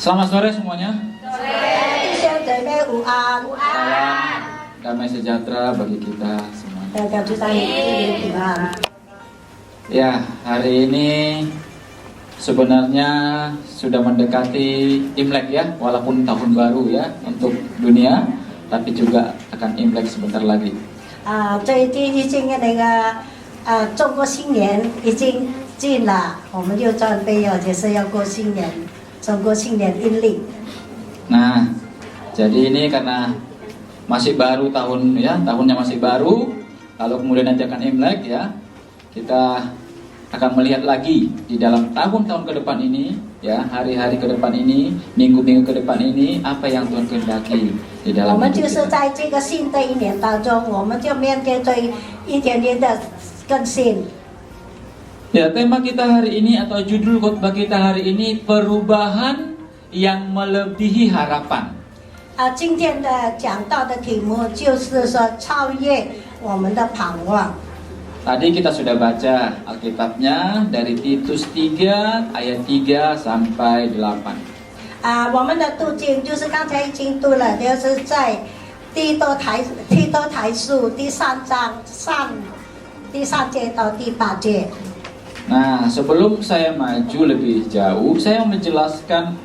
Selamat sore semuanya. Salam, damai sejahtera bagi kita semua. Tuhan. Ya, hari ini sebenarnya sudah mendekati Imlek ya, walaupun tahun baru ya untuk dunia, tapi juga akan Imlek sebentar lagi. 最近已经的那个中国新年已经近了，我们就准备就是要过新年，中国新年阴历。 Nah, jadi ini karena masih baru tahun ya, tahunnya masih baru, lalu kemudian nanti akan Imlek ya. Kita akan melihat lagi di dalam tahun-tahun ke depan ini ya, hari-hari ke depan ini, minggu-minggu ke depan ini apa yang Tuhan kehendaki di 我 dalam 们 hidup 就是 kita. 在这个新的一年当中，我们就面对着一点点的更新。 Ya, tema kita hari ini atau judul khotbah kita hari ini perubahan yang melebihi harapan. 今天的讲到的题目就是说超越我们的盼望。 Tadi kita sudah baca Alkitabnya dari Titus 3 ayat 3 sampai 8. 我们的读经就是刚才已经读了，就是在提多台书第3章第3节到第8节。 Nah, sebelum saya maju lebih jauh, saya menjelaskan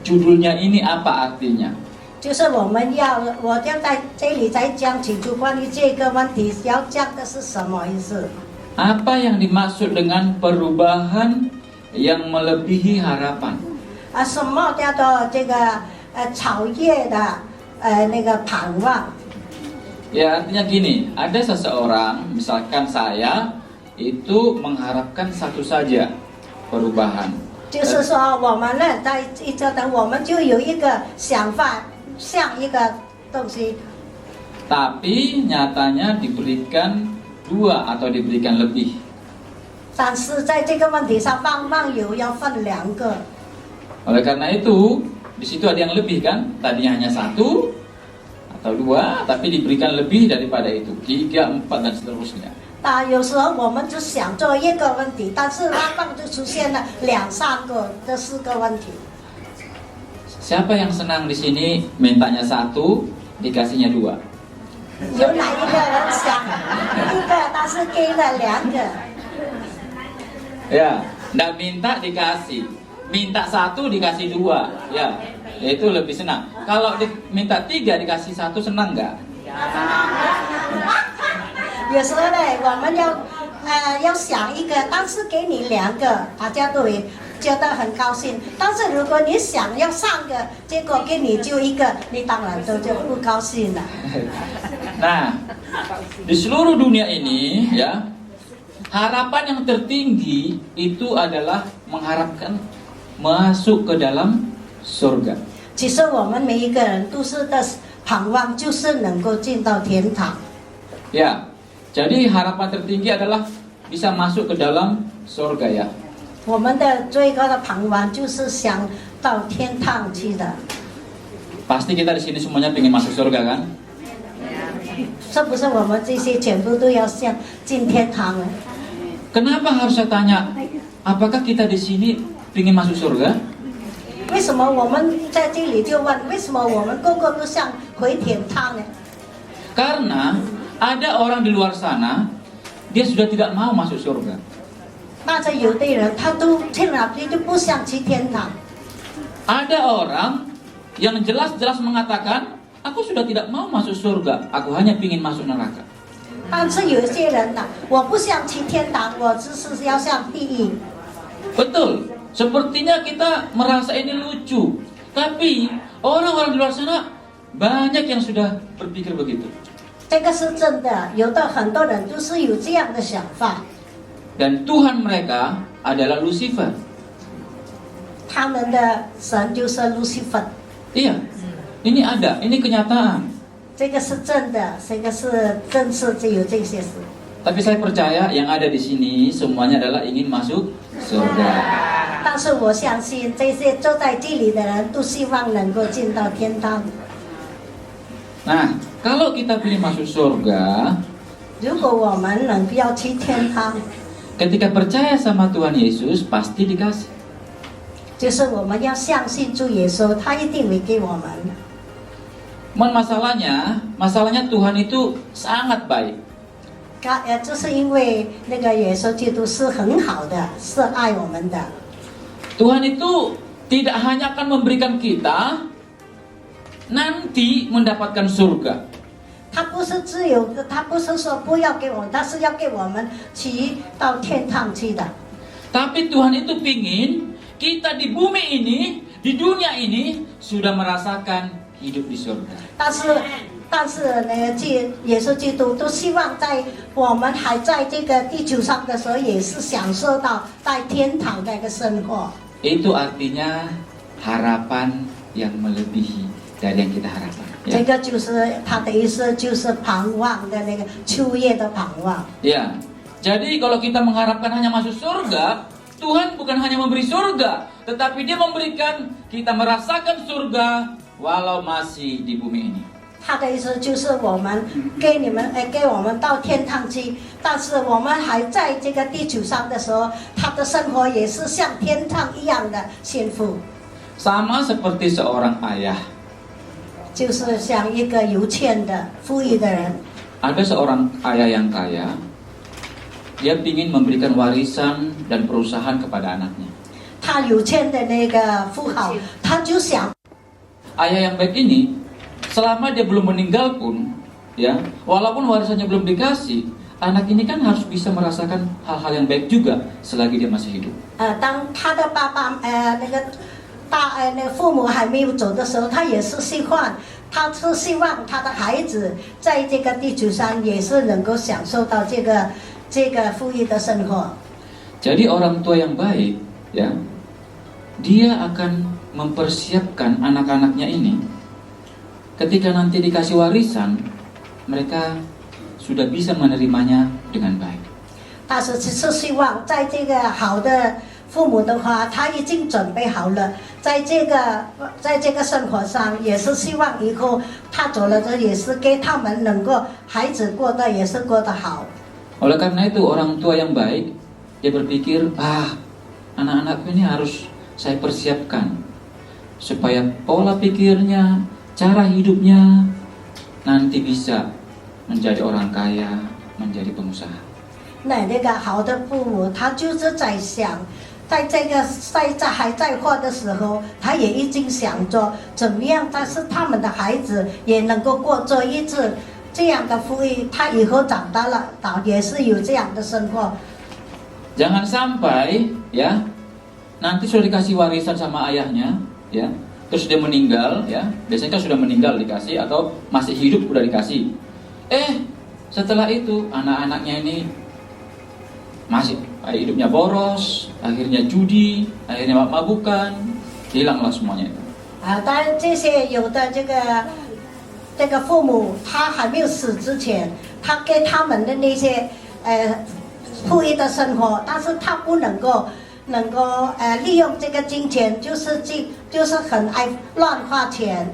judulnya ini apa artinya. 就是我将在这里再讲清楚关于这个问题要讲的是什么意思。 Apa yang dimaksud dengan perubahan yang melebihi harapan? 什么叫做这个超越的那个盼望？ Ya, artinya gini, ada seseorang, misalkan saya, itu mengharapkan satu saja perubahan. 就是说我们呢在一这的我们就有一个想法，像一个东西。 Tapi nyatanya diberikan dua atau diberikan lebih. 但是在这个问题上，往往要分2个。 Oleh karena itu, di situ ada yang lebih kan? Tadinya hanya satu atau dua, tapi diberikan lebih daripada itu, 3, 4 dan seterusnya. 有时候我们只想做一个问题，但是往往就出现了2、3个、这4个问题。 Siapa yang senang di sini mintanya satu, dikasihnya dua? 有哪一个人想一个，但是给了2个？ Ya, nggak minta dikasih, minta satu dikasih dua, ya, itu lebih senang. Kalau minta 3 dikasih satu senang nggak? 有时候呢，我们要想一个，但是给你2个，大家都会觉得很高兴。但是如果你想要3个，结果给你就1个，你当然就不高兴了。 Nah, di seluruh dunia ini ya, harapan yang tertinggi itu adalah mengharapkan masuk ke dalam surga. 其实我们每一个人都是的盼望，就是能够进到天堂。 Ya, jadi harapan tertinggi adalah bisa masuk ke dalam surga ya. 我们的最高的盼望就是想到天堂去的， Pasti kita di sini semuanya pengen masuk surga kan? 是不是我们这些全部都要想进天堂呢？ Kenapa harus saya tanya? Apakah kita di sini pengen masuk surga? 为什么我们在这里就问，为什么我们个个都想回天堂呢？ Karena ada orang di luar sana, dia sudah tidak mau masuk surga. 那这有的人他都听了就不想去天堂， Ada orang yang jelas-jelas mengatakan, aku sudah tidak mau masuk surga, aku hanya ingin masuk neraka. 但是有一些人呢，我不想去天堂，我只是要上地狱。 Betul, sepertinya kita merasa ini lucu, tapi orang-orang di luar sana banyak yang sudah berpikir begitu. 这个是真的，有的很多人都是有这样的想法。 Dan Tuhan mereka adalah Lucifer. 他们的神就是 Lucifer， Iya, ini ada, ini kenyataan. 这个是真的，这个是真是只有这些事。 Tapi saya percaya yang ada di sini semuanya adalah ingin masuk surga. 但是我相信这些坐在这里的人都希望能够进到天堂。 Nah, kalau kita pilih masuk surga, 如果我们能够要去天堂， ketika percaya sama Tuhan Yesus pasti dikasih. 就是我们要相信主耶稣，他一定会给我们。masalahnya Tuhan itu sangat baik. 这是因为那个耶稣基督是很好的，是爱我们的。Tuhan itu tidak hanya akan memberikan kita nanti mendapatkan surga. 他不是说不要给我们，他是要给我们去到天堂去的。 Tapi Tuhan itu pingin kita di bumi ini, di dunia ini sudah merasakan hidup di surga. 但是呢，耶稣基督都希望在我们还在这个地球上的时候，也是享受到在天堂的一个生活。 Itu artinya harapan yang melebihi dari yang kita harapkan. 这个就是他的意思，就是盼望的那个秋夜的盼望。 Ya, jadi kalau kita mengharapkan hanya masuk surga, Tuhan bukan hanya memberi surga, tetapi Dia memberikan kita merasakan surga walau masih di bumi ini. 他的意思就是我们给我们到天堂去，但是我们还在这个地球上的时候，他的生活也是像天堂一样的幸福。 Sama seperti seorang ayah. 就是像一个有钱的富裕的人， Ada seorang ayah yang kaya, dia ingin memberikan warisan dan perusahaan kepada anaknya. 他有钱的那个富豪，他就想 Ayah yang baik ini, selama dia belum meninggal pun, ya, walaupun warisannya belum dikasih, anak ini kan harus bisa merasakan hal-hal yang baik juga selagi dia masih hidup. 当他的那个父母还没有走的时候，他是希望他的孩子在这个地球上也是能够享受到这个富裕的生活。 Jadi orang tua yang baik, ya, dia akan mempersiapkan anak-anaknya ini. Ketika nanti dikasih warisan, mereka sudah bisa menerimanya dengan baik. 但是只是希望在这个好的父母的话，他已经准备好了，在这个生活上，也是希望以后他走了之后，也是给他们能够孩子过得也是过得好。 Oleh karena itu orang tua yang baik, dia berpikir, anak-anakku ini harus saya persiapkan supaya pola pikirnya, cara hidupnya nanti bisa menjadi orang kaya, menjadi pengusaha. 那个好的父母，他就是在想，在还在活的时候，他也已经想着怎么样，但是他们的孩子也能够过着一次这样的富裕，他以后长大了，也是有这样的生活。 Jangan sampai, ya, nanti sudah dikasih warisan sama ayahnya, ya, terus dia meninggal, ya, biasanya kan sudah meninggal dikasih atau masih hidup udah dikasih. Setelah itu anak-anaknya ini masih hidupnya boros, akhirnya judi, akhirnya mabuk-mabukan, hilanglah semuanya itu. 当然这些有的这个父母，他还没有死之前，他给他们的那些富裕的生活，但是他不能够利用这个金钱，就是很爱乱花钱。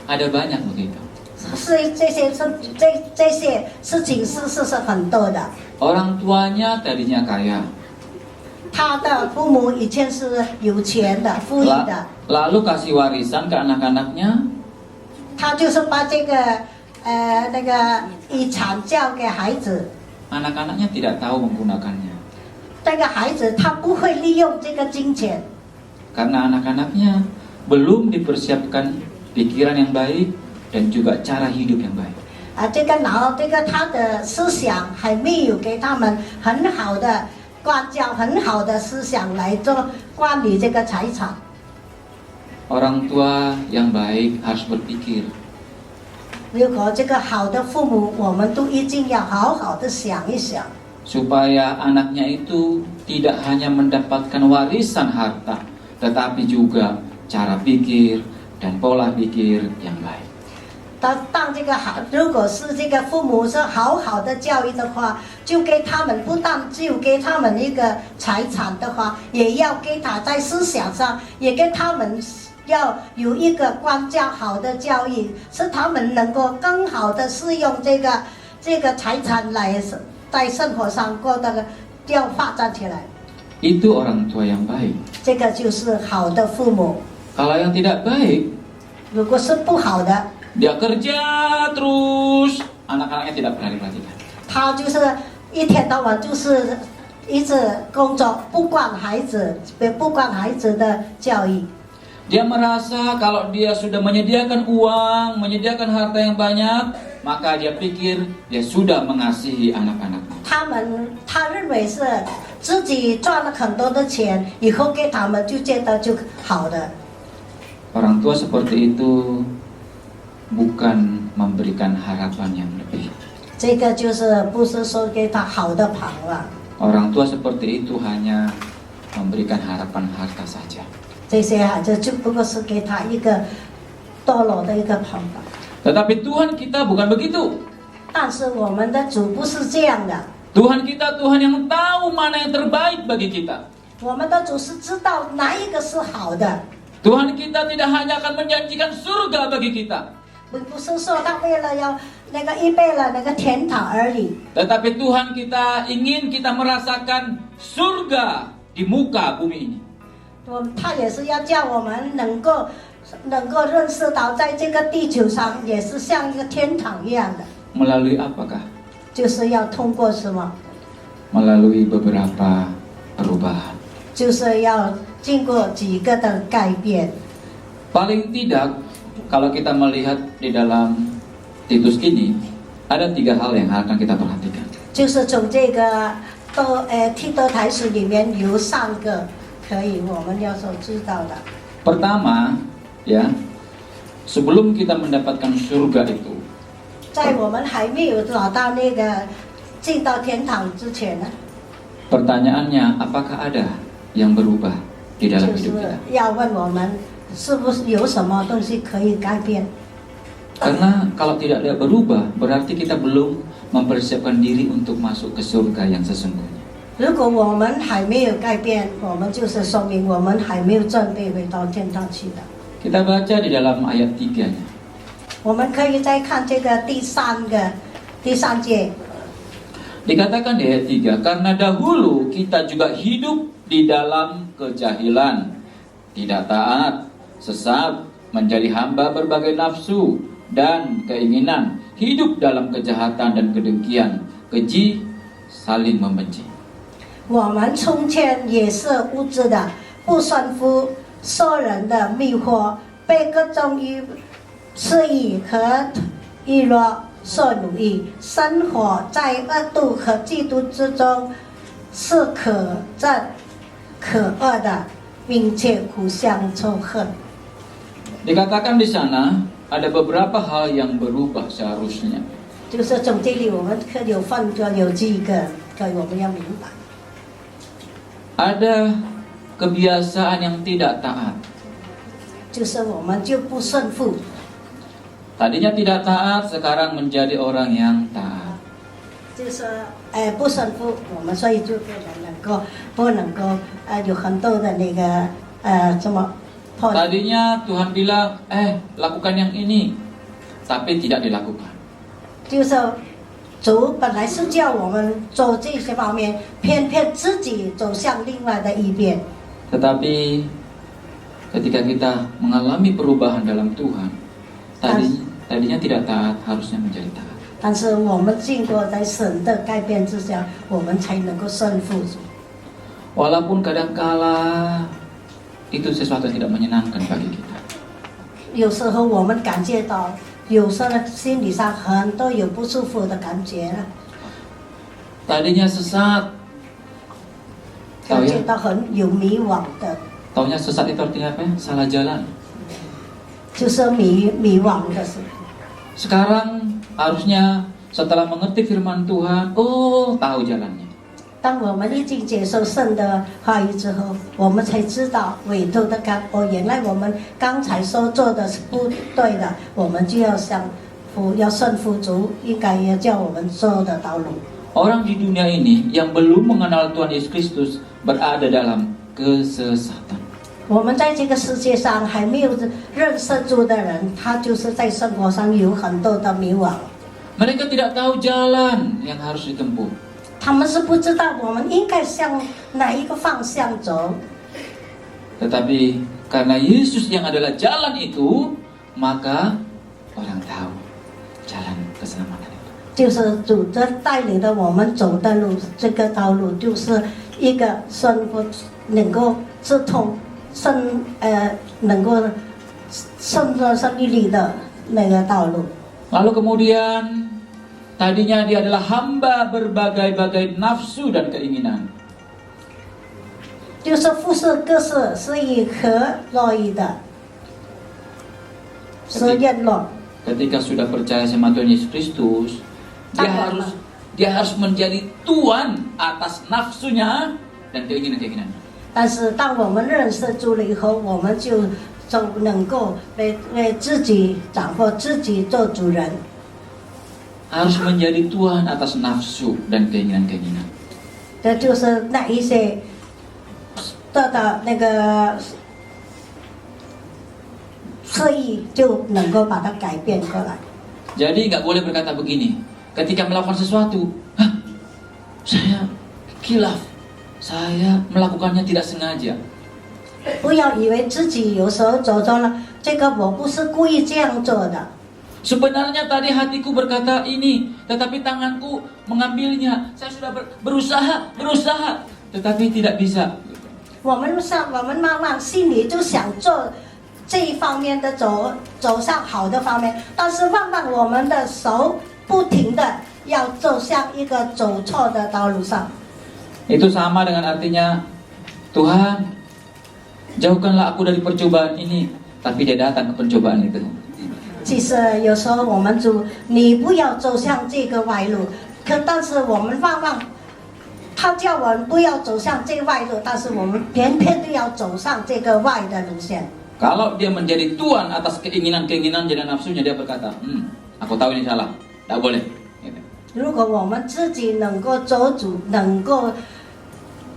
Ada banyak begitu. 这些事情是很多的。 Orang tuanya tadinya kaya. 他的父母以前是有钱的、富裕的， Lalu kasih warisan ke anak-anaknya. 他就是把这个那个遗产交给孩子， Anak-anaknya tidak tahu menggunakannya. 这个孩子他不会利用这个金钱， Karena anak-anaknya belum dipersiapkan pikiran yang baik dan juga cara hidup yang baik. 这个他的思想还没有给他们很好的管教、很好的思想来做管理这个财产。 Orang tua yang baik harus berpikir, 如果这个好的父母，我们都一定要好好的想一想， supaya anaknya itu tidak hanya mendapatkan warisan harta, tetapi juga cara pikir dan pola pikir yang baik. 当这个好，如果是这个父母是好好的教育的话，就给他们不但只有给他们一个财产的话，也要给他在思想上，也给他们要有一个管教好的教育，使他们能够更好的使用这个财产来在生活上过得要发展起来。 Itu orang tua yang baik. 这个就是好的父母。 Kalau yang tidak baik, 如果是不好的， dia kerja terus, anak-anaknya tidak pernah diperhatikan. 他就是一天到晚就是一直工作，不管孩子的教育。 Dia merasa kalau dia sudah menyediakan uang, menyediakan harta yang banyak, maka dia pikir dia sudah mengasihi anak-anaknya. 他认为是自己赚了很多的钱，以后给他们就觉得就好的。 Orang tua seperti itu bukan memberikan harapan yang lebih. 这个就是不是说给他好的盼望， Orang tua seperti itu hanya memberikan harapan harta saja. 这些孩子就不过是给他一个堕落的一个盼望。 Tetapi Tuhan kita bukan begitu. 但是我们的主不是这样的， Tuhan kita Tuhan yang tahu mana yang terbaik bagi kita. 我们的主是知道哪一个是好的， Tuhan kita tidak hanya akan menjanjikan surga bagi kita, 不是说他为了要那个预备了那个天堂而已。 tetapi Tuhan kita ingin kita merasakan surga di muka bumi ini. 他也是要叫我们能够认识到，在这个地球上也是像一个天堂一样的， Melalui apakah? 就是要通过什么？ Melalui beberapa perubahan. 就是要经过几个的改变。 Paling tidak, kalau kita melihat di dalam Titus ini, ada 3 hal yang akan kita perhatikan. 就是从这个提多台书里面有3个可以我们要所知道的。 Pertama, ya, sebelum kita mendapatkan surga itu, 在我们还没有找到那个进到天堂之前呢， pertanyaannya, apakah ada yang berubah di 就 dalam 是 hidup kita? 要问我们是不是有什么东西可以改变。 Karena kalau tidak ada berubah, berarti kita belum mempersiapkan diri untuk masuk ke surga yang sesungguhnya. 如果我们还没有改变，我们就是说明我们还没有准备回到天堂去的。 Kita baca di dalam ayat 3-nya. 我们可以再看这个第三节， Dikatakan di ayat 3, karena dahulu kita juga hidup di dalam kejahilan, tidak taat, sesat, menjadi hamba berbagai nafsu dan keinginan, hidup dalam kejahatan dan kedengkian, keji, saling membenci. 我们从前也是无知的，不顺服受人的迷惑，被各种私欲和娱乐所奴役，生活在恶毒和嫉妒之中，是可憎可恶的，并且互相仇恨。 Dikatakan di sana ada beberapa hal yang berubah seharusnya. 就是从这里我们可有分个有几个，可以我们要明白。 Ada kebiasaan yang tidak taat. 就是我们就不顺服， Tadinya tidak taat, sekarang menjadi orang yang taat. 就是不顺服，我们所以就不能够有很多的那个什么破。 Tadinya Tuhan bilang, lakukan yang ini, tapi tidak dilakukan. 就是主本来是叫我们做这些方面，偏偏自己走向另外的一边。 Tetapi ketika kita mengalami perubahan dalam Tuhan, tadinya tidak taat, harusnya menjadi taat. 但是我们经过在神的改变之下，我们才能够顺服主。 Walaupun kadangkala itu sesuatu yang tidak menyenangkan bagi kita. 有时候我们感觉到，有时候心理上很多有不舒服的感觉了， Tadinya sesat, 感觉到很有迷惘的， taunya sesat itu artinya apa ya? Salah jalan. 就是迷惘的是。 Sekarang harusnya setelah mengerti firman Tuhan, tahu jalannya. 当我们已经接受神的话语之后，我们才知道委托的看，原来我们刚才所做的是不对的，我们就要要顺服主，应该要叫我们走的道路。 Orang di dunia ini yang belum mengenal Tuhan Yesus Kristus berada dalam kesesatan. 我们在这个世界上还没有认识主的人，他就是在生活上有很多的迷惘， Mereka tidak tahu jalan yang harus ditempuh. 他们是不知道我们应该向哪一个方向走。Tetapi karena Yesus yang adalah jalan itu, maka orang tahu jalan keselamatan itu. 就是主的带领的我们走的路，这个道路就是一个生活能够直通能够生利利的那个道路。 Lalu kemudian tadinya dia adalah hamba berbagai-bagai nafsu dan keinginan. 就是服侍各式是以和乐意的，是愿乐。 Ketika sudah percaya sama Tuhan Yesus Kristus, dia harus menjadi tuan atas nafsunya dan keinginan-keinginan. 但是当我们认识主了以后，我们就能够为自己掌握自己做主人。 Harus menjadi tuan atas nafsu dan keinginan-keinginan. 这就是那一些得到那个刻意就能够把它改变过来。 Jadi nggak boleh berkata begini, ketika melakukan sesuatu, "Hah, saya khilaf, saya melakukannya tidak sengaja." 不要以为自己有时候走错了，这个我不是故意这样做的。 Sebenarnya tadi hatiku berkata ini, tetapi tanganku mengambilnya. Saya sudah berusaha, tetapi tidak bisa. 我们慢慢心里就想做这一方面的走向好的方面，但是慢慢我们的手不停的要走向一个走错的道路上。 Itu sama dengan artinya, Tuhan, jauhkanlah aku dari percobaan ini, tapi dia datang ke pencobaan itu. 其实有时候我们主，你不要走向这个歪路，但是我们慢慢，他叫我们不要走向这个歪路，但是我们偏偏都要走上这个歪的路线。 Kalau dia menjadi tuan atas keinginan-keinginan dan nafsunya, dia berkata, aku tahu ini salah, tidak boleh. Gitu. 如果我们自己能够做主，能够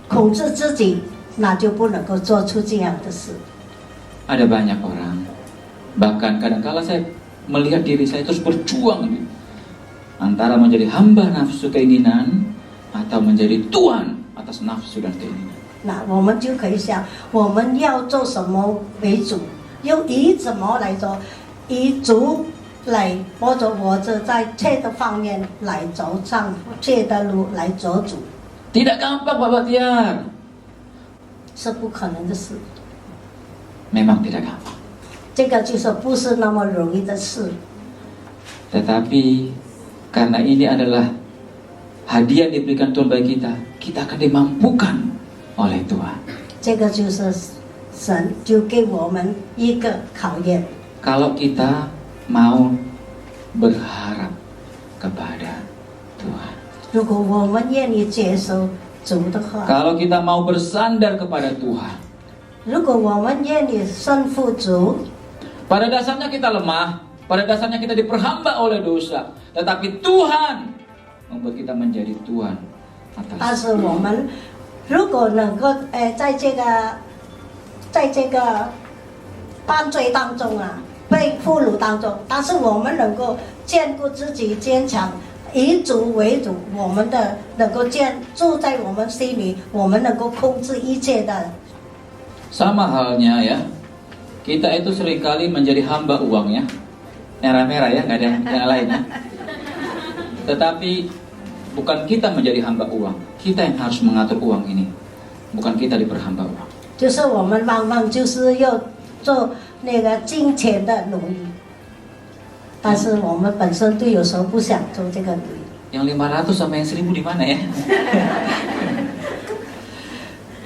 控制自己，那就不能够做出这样的事。 Ada banyak orang, bahkan kadang-kala saya melihat diri saya terus berjuang gitu, antara menjadi hamba nafsu keinginan atau menjadi tuan atas nafsu dan keinginan. 那我们就可以想，我们要做什么为主，又以怎么来做，以主来或者在这个方面来走上这的路来做主， Tidak gampang Bapak Tiar. 是不可能的事。 Memang tidak gampang. 这个就是不是那么容易的事。 Tetapi karena ini adalah hadiah yang diberikan Tuhan bagi kita, kita akan dimampukan oleh Tuhan. 这个就是神就给我们一个考验。 Kalau kita mau berharap kepada Tuhan. 如果我们愿意接受主的话， Kalau kita mau bersandar kepada Tuhan. 如果我们愿意顺服主， Pada dasarnya kita lemah, pada dasarnya kita diperhamba oleh dosa, tetapi Tuhan membuat kita menjadi tuan 但 atas. 是我们如果能够在这个犯罪当中啊，被俘虏当中，但是我们能够兼顾自己坚强，以主为主，我们的能够住在我们心里，我们能够控制一切的。 Sama halnya ya, kita itu seringkali menjadi hamba uang ya, merah-merah ya, nggak ada yang lain ya. Tetapi bukan kita menjadi hamba uang, kita yang harus mengatur uang ini, bukan kita diperhamba uang. 就是我们往往就是要做那个金钱的奴役，但是我们本身就有时候不想做这个奴役。 Yang 500 sama yang 1000 di mana ya?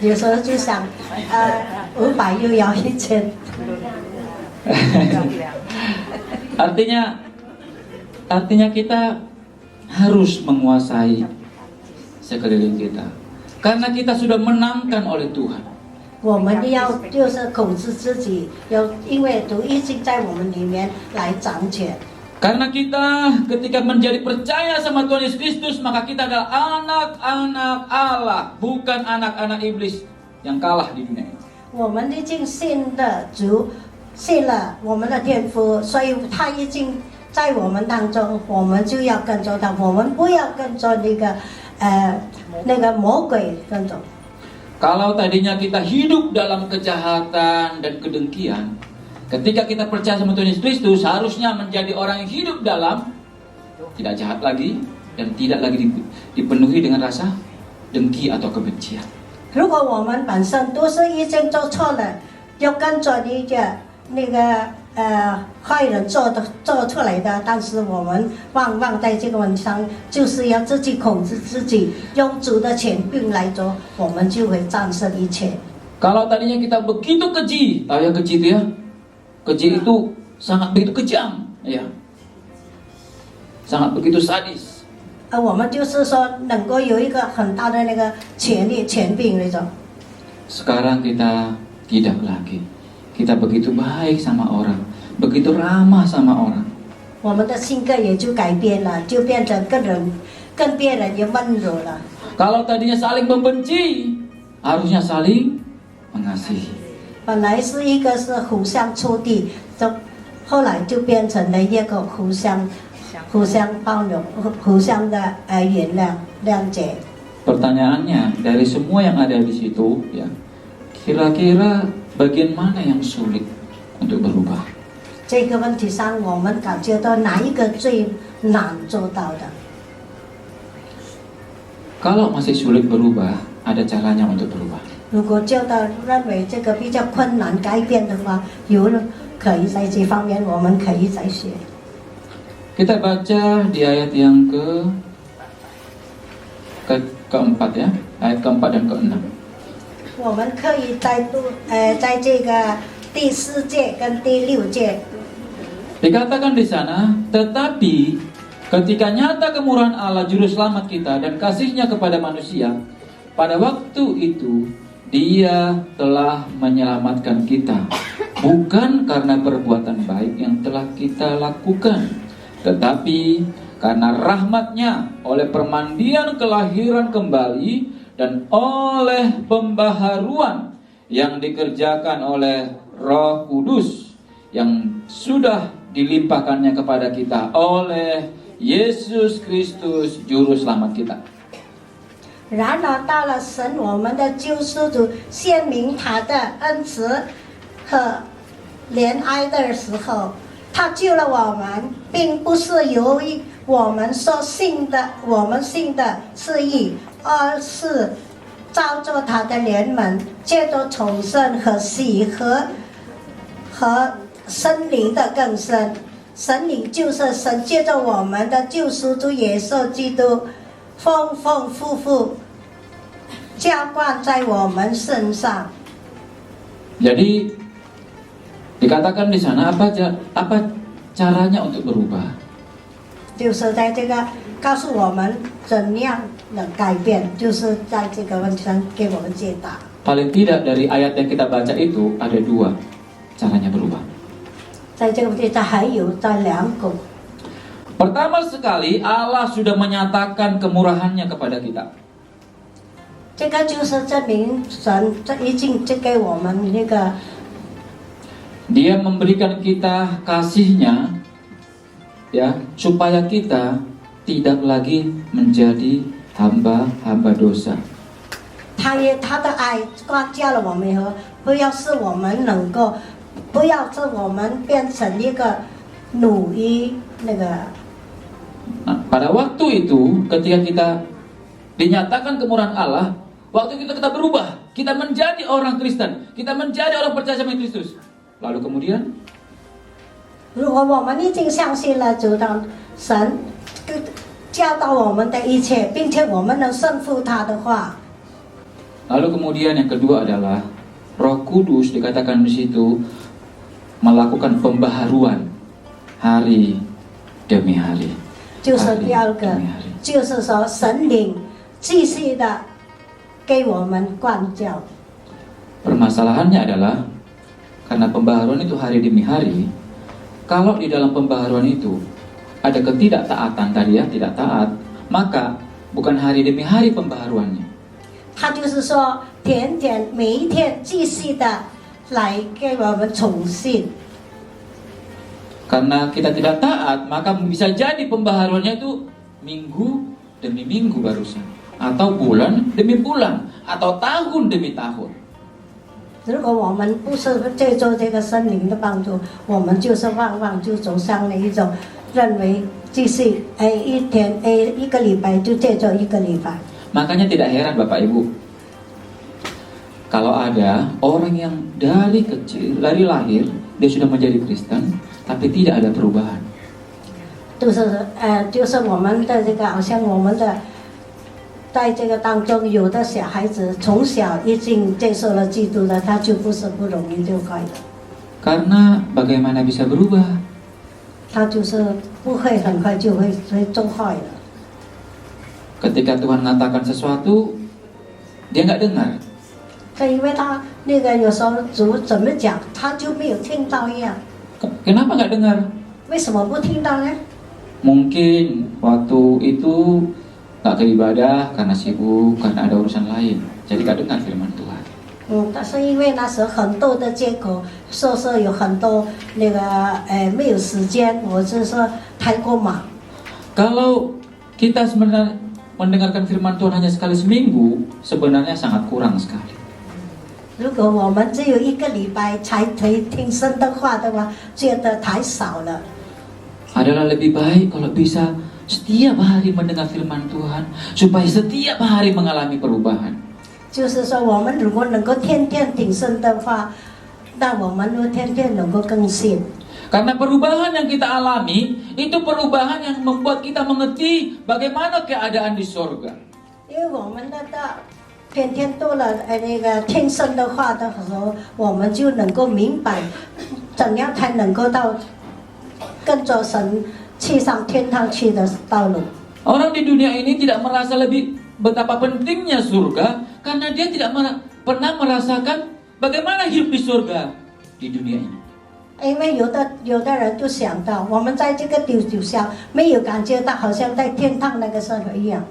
有时候就想，500又要1000。 Artinya kita harus menguasai sekeliling kita, karena kita sudah menangkan oleh Tuhan. 我们要就是控制自己，因为主已经在我们里面来掌权。 Karena kita ketika menjadi percaya sama Tuhan Yesus Kristus, maka kita adalah anak-anak Allah, bukan anak-anak iblis yang kalah di dunia ini. 我们已经信的主，信了我们的天父，所以他已经在我们当中，我们就要跟着他，我们不要跟着那个魔鬼跟着。Kalau tadinya kita hidup dalam kejahatan dan kedengkian, ketika kita percaya sama Tuhan Yesus Kristus, harusnya menjadi orang yang hidup dalam tidak jahat lagi dan tidak lagi dipenuhi dengan rasa dengki atau kebencian. 如果我们本身都是已经做错了，要跟着那个坏人做出来的，但是我们忘在这个问题上，就是要自己控制自己，用主的权柄来做，我们就会战胜一切。 Kalau tadinya kita begitu keji, tahu ya keji itu ya? Keji itu sangat begitu kejam, ya. Sangat begitu sadis. 我们就是说能够有一个很大的那个权柄那种。 Sekarang kita tidak lagi. Kita begitu baik sama orang, begitu ramah sama orang. 我们的性格也就改变了，就变成跟别人也温柔了。 Kalau tadinya saling membenci, harusnya saling mengasihi. 本来是一个是互相出地，后来就变成了一个互相包容、互相的原谅、谅解。 Pertanyaannya, dari semua yang ada di situ, ya, kira-kira bagian mana yang sulit untuk berubah? 这个问题上，我们感觉到哪一个最难做到的？ Kalau masih sulit berubah, ada caranya untuk berubah. 如果觉得认为这个比较困难改变的话，可以在这方面我们可以再学。 Kita baca di ayat yang keempat ya, ayat keempat dan keenam. 我们可以在这个第4节跟第6节。 Dikatakan di sana, tetapi ketika nyata kemurahan Allah juru selamat kita dan kasihnya kepada manusia, pada waktu itu Dia telah menyelamatkan kita, bukan karena perbuatan baik yang telah kita lakukan, tetapi karena rahmat-Nya oleh permandian kelahiran kembali dan oleh pembaharuan yang dikerjakan oleh Roh Kudus yang sudah dilimpahkannya kepada kita oleh Yesus Kristus Juru Selamat kita. 然而到了神我们的救赎主显明他的恩慈和怜爱的时候，他救了我们，并不是由于我们信的是义，而是照着他的怜悯，借着重生和喜和生灵的更生。神灵就是神借着我们的救赎主耶稣基督丰丰富富浇灌在我们身上。 Jadi dikatakan di sana apa caranya untuk berubah? 就是在这个告诉我们怎样的改变，就是在这个问题上给我们解答。 Paling tidak dari ayat yang kita baca itu ada dua caranya berubah. 在这个问题上还有这2个。 Pertama sekali Allah sudah menyatakan kemurahannya kepada kita. 这个就是证明神已经给我们那个 Dia memberikan kita kasihnya, ya, supaya kita tidak lagi menjadi hamba-hamba dosa. 他的爱灌浇了我们以后，不要使我们变成一个奴役那个。 Nah, pada waktu itu ketika kita dinyatakan kemurahan Allah, waktu kita berubah, kita menjadi orang Kristen, kita menjadi orang percaya sama Kristus. Lalu kemudian 如果我们已经相信了主的神教导我们的一切，并且我们能胜负他的话， lalu kemudian yang kedua adalah Roh Kudus dikatakan di situ melakukan pembaharuan hari demi hari. 就是第2个，就是说神灵继续的给我们灌浇。 Permasalahannya adalah karena pembaharuan itu hari demi hari. Kalau di dalam pembaharuan itu ada ketidaktaatan tadi ya, tidak taat, maka bukan hari demi hari pembaharuannya. 他就是说，每一天继续的来给我们重新。 Karena kita tidak taat, maka bisa jadi pembaharuannya itu minggu demi minggu barusan, atau bulan demi bulan, atau tahun demi tahun. 如果我们不是借助这个森林的帮助，我们就是往往就走向了一种认为继续一天一个礼拜就借助一个礼拜。 Makanya tidak heran Bapak Ibu, kalau ada orang yang dari kecil, dari lahir dia sudah menjadi Kristen, tapi tidak ada perubahan. 就是我们的这个，好像我们的。 在这个当中，有的小孩子从小已经接受了基督的，他就不是不容易就改的。 Karena bagaimana bisa berubah? 他就是不会很快就会做坏的。 Ketika Tuhan mengatakan sesuatu, dia nggak dengar. 因为他那个有时候主怎么讲，他就没有听到一样。 Kenapa nggak dengar? 为什么不听到呢？ Mungkin waktu itu nggak ke ibadah karena sibuk, karena ada urusan lain. Jadi nggak dengar firman Tuhan. 但是因为那时候很多的借口，说是有很多那个没有时间，或者说太过忙。 Kalau kita sebenarnya mendengarkan firman Tuhan hanya sekali seminggu, sebenarnya sangat kurang sekali. 如果我们只有一个礼拜才可以听神的话的话，觉得太少了。 Adalah lebih baik kalau bisa setiap hari mendengar firman Tuhan, supaya setiap hari mengalami perubahan. 就是说，我们如果能够天天听神的话，那我们就天天能够更新。 Karena perubahan yang kita alami itu perubahan yang membuat kita mengerti bagaimana keadaan di surga. 因为我们天天多了那个听神的话的时候，我们就能够明白怎样才能够到跟着神去上天堂去的道路。 Orang di dunia ini tidak merasa lebih betapa pentingnya surga karena dia tidak pernah merasakan bagaimana hidup di surga di dunia ini. 因为有的人就想到，我们在这个地球上没有感觉到好像在天堂那个生活一样。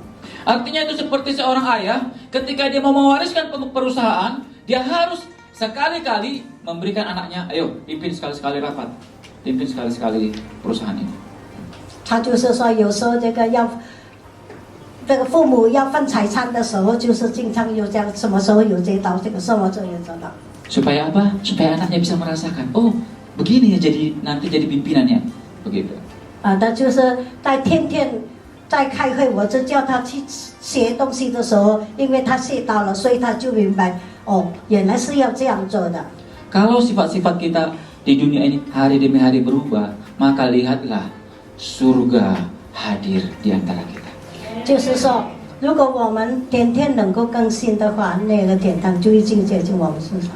Artinya itu seperti seorang ayah ketika dia mau mewariskan perusahaan, dia harus sekali-kali memberikan anaknya, ayo pimpin sekali-sekali rapat, pimpin sekali-sekali perusahaan ini. 他就是说，有时候这个父母要分财产的时候，就是经常有这样，什么时候有这道，这个什么时候有这道。 Supaya apa? Supaya anaknya bisa merasakan, oh begini ya nanti jadi pimpinannya, begitu. 那就是在天天在开会，我就叫他去写东西的时候，因为他写到了，所以他就明白，哦，原来是要这样做的。 Kalau sifat-sifat kita di dunia ini hari demi hari berubah, maka lihatlah surga hadir di antara kita. 就是说，如果我们天天能够更新的话，那个天堂就已经接近我们身上。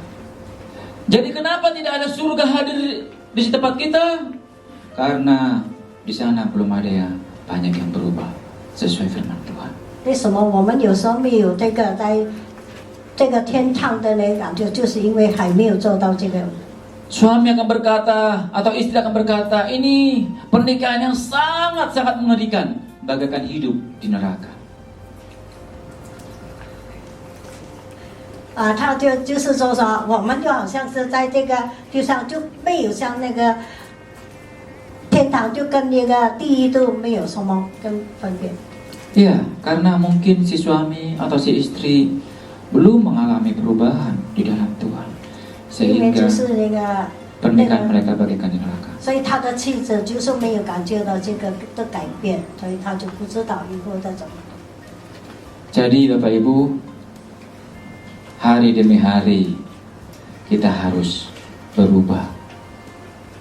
Jadi kenapa tidak ada surga hadir di tempat kita? Karena di sana belum ada yang banyak yang berubah sesuai firman Tuhan. 为什么我们有时候没有这个在这个天堂的那个感觉，就是因为还没有做到这个。 Suami akan berkata atau istri akan berkata, ini pernikahan yang sangat-sangat mengerikan, bagaikan hidup di neraka. 他就是说我们就好像是在这个地上就没有像那个天堂，就跟那个地狱都没有什么分别。 Ya, karena mungkin si suami atau si istri belum mengalami perubahan di dalam Tuhan, 因为 sehingga 就是那个 pernikahan mereka bagaikan di neraka. 所以他的妻子就是没有感觉到这个的改变，所以他就不知道以后再怎么。 Jadi Bapak Ibu, hari demi hari kita harus berubah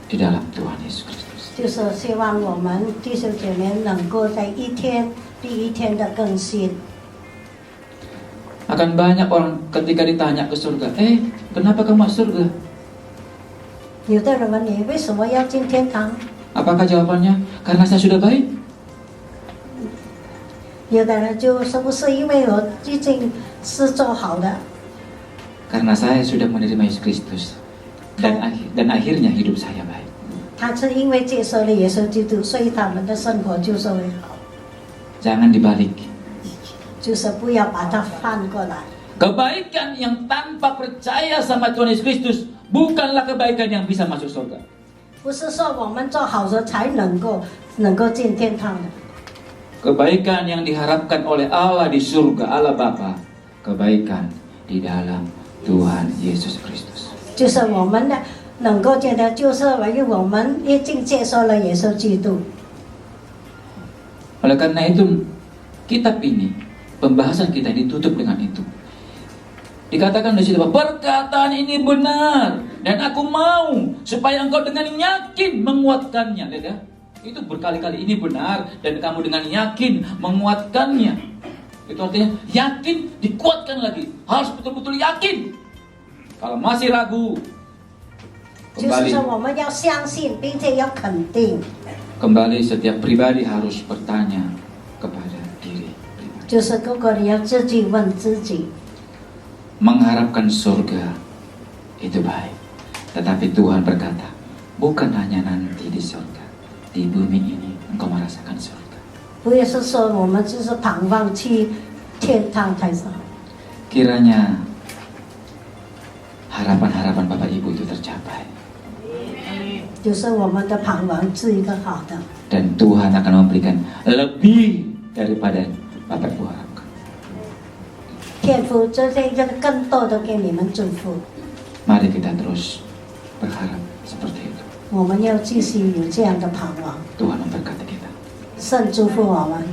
di dalam Tuhan Yesus Kristus. 就是希望我们弟兄姐妹能够在第一天的更新。 Akan banyak orang ketika ditanya ke surga, kenapa kamu masuk surga? 有的人问你为什么要进天堂？ Apakah jawabannya? Karena saya sudah baik. 有的人就是不是因为我最近是做好的， Karena saya sudah menerima Yesus Kristus dan akhirnya hidup saya baik. 他是因为接受了耶稣基督，所以他们的生活就是会好， Jangan dibalik. 就是不要把它翻过来。 Kebaikan yang tanpa percaya sama Tuhan Yesus Kristus bukanlah kebaikan yang bisa masuk surga. 不是说我们做好的才能够进天堂的。 Kebaikan yang diharapkan oleh Allah di surga, Allah Bapa, kebaikan di dalam Tuhan Yesus Kristus. 就是我们呢能够觉得，就是因为我们已经接受了耶稣基督。 Oleh karena itu, kitab ini, pembahasan kita ditutup dengan itu. Dikatakan di situ, perkataan ini benar dan aku mau supaya engkau dengan yakin menguatkannya. Lihat ya, itu berkali-kali ini benar dan kamu dengan yakin menguatkannya. Itu artinya yakin dikuatkan lagi. Harus betul-betul yakin. Kalau masih ragu, 就是 kembali 说我们要相信，并且要肯定， kembali setiap pribadi harus bertanya kepada diri pribadi. 就是个个人要自己问自己。 Mengharapkan surga itu baik, tetapi Tuhan berkata, bukan hanya nanti di surga, di bumi ini engkau merasakan surga. 不也是说我们只是盼望去天堂才是好， Kiranya harapan-harapan Bapak Ibu itu tercapai 就是我们的盼望是一个好的， dan Tuhan akan memberikan lebih daripada Bapak Ibu harapkan. 天父这些更多的给你们祝福， Mari kita terus berharap seperti itu. 我们要继续有这样的盼望， Tuhan memberkati kita. 圣祝福我们。